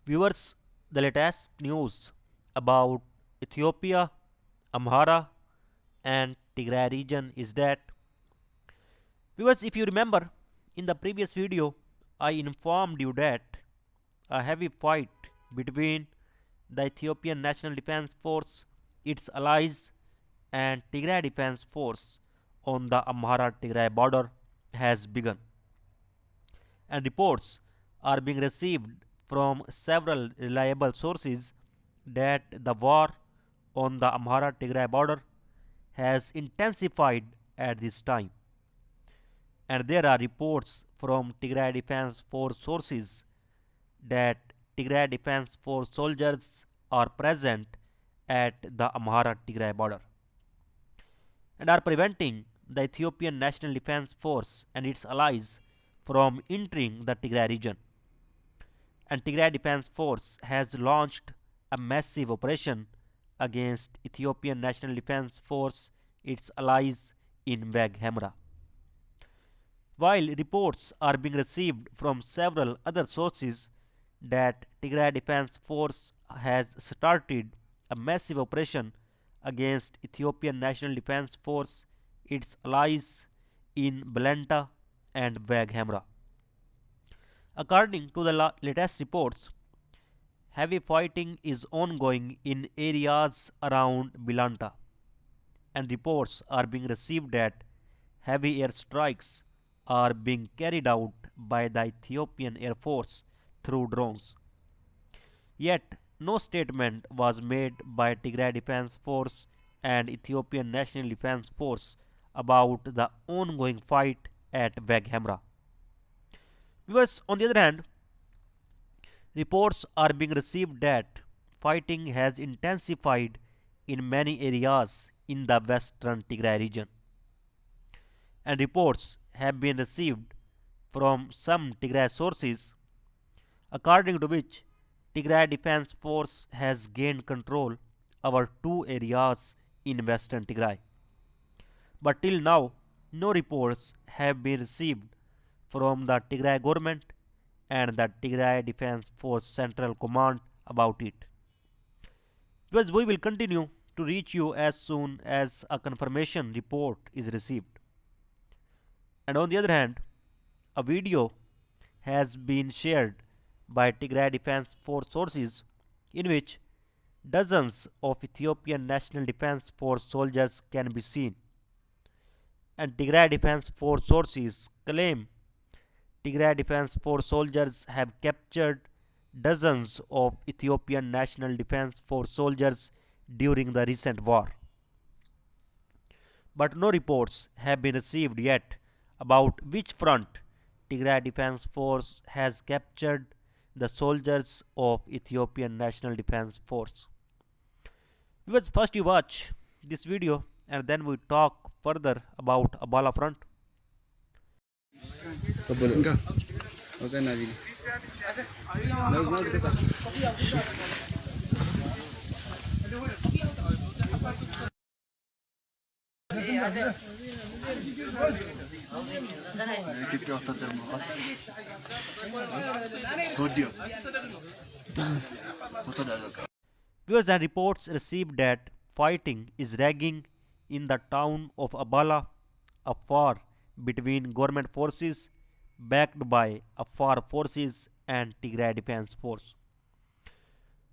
Viewers, the latest news about Ethiopia, Amhara, and Tigray region is that, viewers, if you remember, in the previous video, I informed you that a heavy fight between the Ethiopian National Defense Force, its allies, and Tigray Defense Force on the Amhara-Tigray border has begun, and reports are being received from several reliable sources that the war on the Amhara-Tigray border has intensified at this time, and there are reports from Tigray Defense Force sources that Tigray Defense Force soldiers are present at the Amhara-Tigray border and are preventing the Ethiopian National Defense Force and its allies from entering the Tigray region. And Tigray Defense Force has launched a massive operation against Ethiopian National Defense Force, its allies in Wag Hemra. While reports are being received from several other sources that Tigray Defense Force has started a massive operation against Ethiopian National Defense Force, its allies in Belanta and Wag Hemra. According to the latest reports, heavy fighting is ongoing in areas around Belanta, and reports are being received that heavy air strikes are being carried out by the Ethiopian Air Force through drones. Yet, no statement was made by Tigray Defense Force and Ethiopian National Defense Force about the ongoing fight at Wag Hemra. Viewers, on the other hand, reports are being received that fighting has intensified in many areas in the western Tigray region, and reports have been received from some Tigray sources according to which Tigray Defense Force has gained control over two areas in western Tigray. But till now, no reports have been received from the Tigray government and the Tigray Defense Force Central Command about it. Because we will continue to reach you as soon as a confirmation report is received. And on the other hand, a video has been shared by Tigray Defense Force sources in which dozens of Ethiopian National Defense Force soldiers can be seen. And Tigray Defense Force sources claim Tigray Defense Force soldiers have captured dozens of Ethiopian National Defense Force soldiers during the recent war. But no reports have been received yet about which front Tigray Defense Force has captured the soldiers of Ethiopian National Defense Force. Viewers, first you watch this video and then we talk further about Abala front. Viewers, and reports received that fighting is raging in the town of Abala, Afar, between government forces backed by Afar forces and Tigray Defense Force.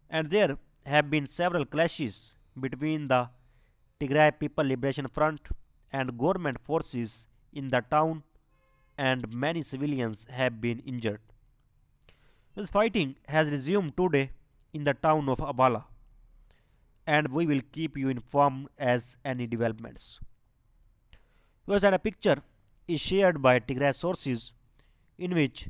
And there have been several clashes between the Tigray People Liberation Front and government forces in the town, and many civilians have been injured. This fighting has resumed today in the town of Abala, and we will keep you informed as any developments. Here's a picture is shared by Tigray sources in which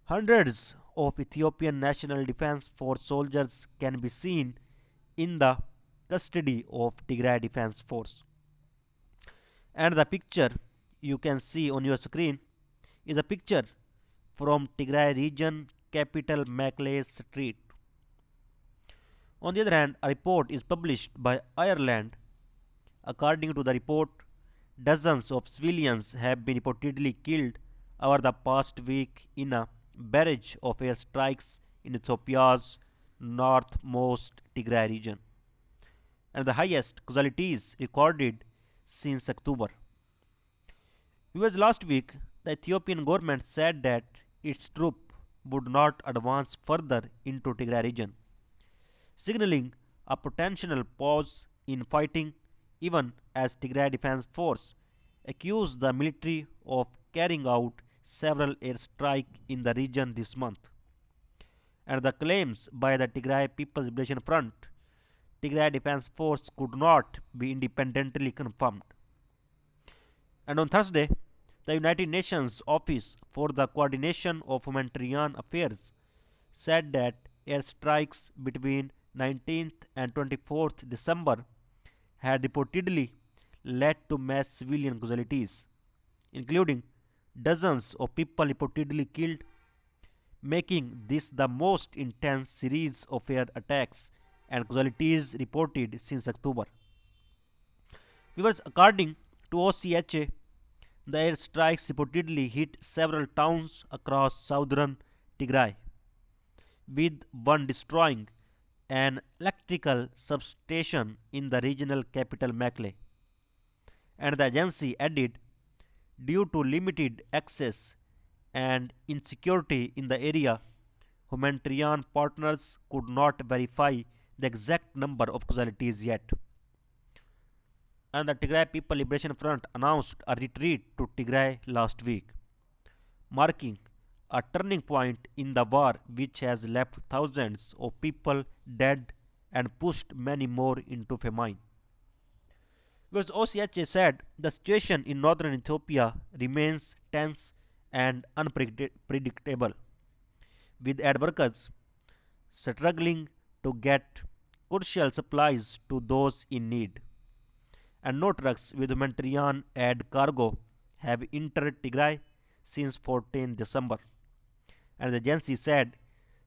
hundreds of Ethiopian National Defense Force soldiers can be seen in the custody of Tigray Defense Force. And the picture you can see on your screen is a picture from Tigray region capital Mekelle Street. On the other hand, a report is published by Ireland. According to the report, dozens of civilians have been reportedly killed over the past week in a barrage of airstrikes in Ethiopia's northmost Tigray region, and the highest casualties recorded since October. Because last week, the Ethiopian government said that its troops would not advance further into Tigray region, signaling a potential pause in fighting, even as Tigray Defense Force accused the military of carrying out several airstrikes in the region this month. And the claims by the Tigray People's Liberation Front, Tigray Defense Force could not be independently confirmed. And on Thursday, the United Nations Office for the Coordination of Humanitarian Affairs said that airstrikes between 19th and 24th December had reportedly led to mass civilian casualties, including dozens of people reportedly killed, making this the most intense series of air attacks and casualties reported since October. Because according to OCHA, the airstrikes reportedly hit several towns across southern Tigray, with one destroying an electrical substation in the regional capital Mekelle. And the agency added, due to limited access and insecurity in the area, humanitarian partners could not verify the exact number of casualties yet. And the Tigray People Liberation Front announced a retreat to Tigray last week, marking a turning point in the war which has left thousands of people dead and pushed many more into famine. Because OCHA said the situation in northern Ethiopia remains tense and unpredictable, with aid workers struggling to get crucial supplies to those in need, and no trucks with humanitarian aid cargo have entered Tigray since 14 December, and the agency said,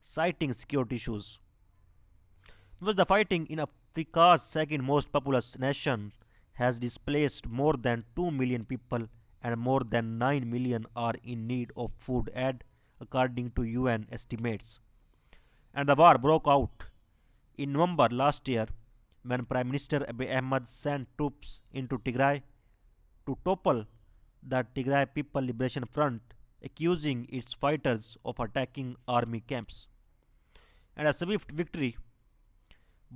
citing security issues. Because the fighting in Africa's second most populous nation has displaced more than 2 million people and more than 9 million are in need of food aid, according to UN estimates. And the war broke out in November last year when Prime Minister Abiy Ahmed sent troops into Tigray to topple the Tigray People Liberation Front, accusing its fighters of attacking army camps. And a swift victory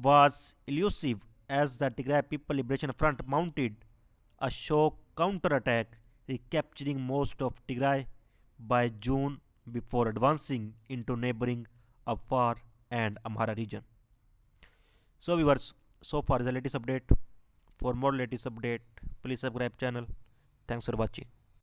was elusive as the Tigray People Liberation Front mounted a shock counterattack, recapturing most of Tigray by June before advancing into neighboring Afar and Amhara region. So viewers, so far is the latest update. For more latest update, please subscribe channel. Thanks for watching.